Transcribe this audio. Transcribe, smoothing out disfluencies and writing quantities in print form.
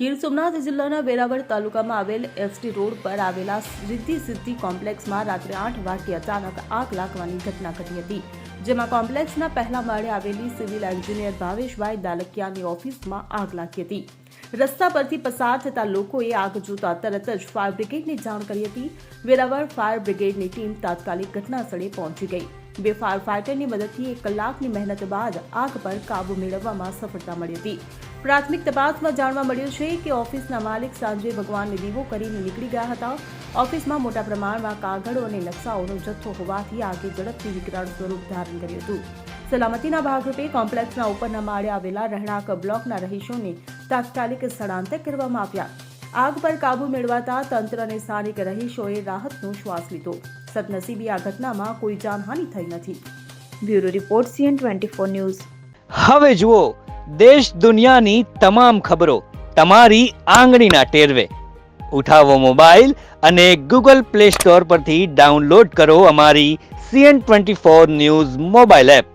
ગીર સોમનાથ જિલ્લાના વેરાવળ તાલુકામાં આવેલ એસટી રોડ પર આવેલા રિદ્ધિ સિદ્ધિ કોમ્પ્લેક્સમાં રાત્રે 8 વાગ્યે અચાનક આગ લાગવાની ઘટના ઘટી હતી, જેમાં કોમ્પ્લેક્સના પહેલા માળે આવેલી સિવિલ એન્જિનિયર ભાવેશભાઈ દાલકિયાની ઓફિસમાં આગ લાગી હતી। રસ્તા પરથી પસાર થતા લોકોએ આગ જોતા તરત જ ફાયર બ્રિગેડને જાણ કરી હતી। વેરાવળ ફાયર બ્રિગેડની ટીમ તાત્કાલિક ઘટનાસ્થળે પહોંચી ગઈ। બે ફાયર ફાઇટરની મદદથી 1 કલાકની મહેનત બાદ આગ પર કાબુ મેળવવામાં સફળતા મળી હતી। પ્રાથમિક તપાસમાં જાણવા મળ્યું છે કે ઓફિસના માલિક સાંજે ભગવાનને દીવો કરીને નીકળી ગયા હતા। ઓફિસમાં મોટા પ્રમાણમાં કાગળો અને નકશાઓનો જથ્થો હોવાથી આગે ઝડપથી વિકરાળ સ્વરૂપ ધારણ કર્યું હતું। સલામતીના ભાગરૂપે કોમ્પ્લેક્સના ઉપરના માળે આવેલા રહેણાંક બ્લોકના રહીશોને તાત્કાલિક સ્થળાંતર કરવામાં આવ્યા। આગ પર કાબુ મેળવાતા તંત્ર અને સ્થાનિક રહીશોએ રાહતનો શ્વાસ લીધો। સદનસીબે આ ઘટનામાં કોઈ જાનહાનિ થઈ નથી। Bureau report CN24 news. હવે જુઓ દેશ દુનિયાની તમામ ખબરો તમારી આંગળીના ટેરવે। ઉઠાવો મોબાઈલ અને Google Play Store પરથી ડાઉનલોડ કરો અમારી CN24 ન્યૂઝ મોબાઈલ એપ।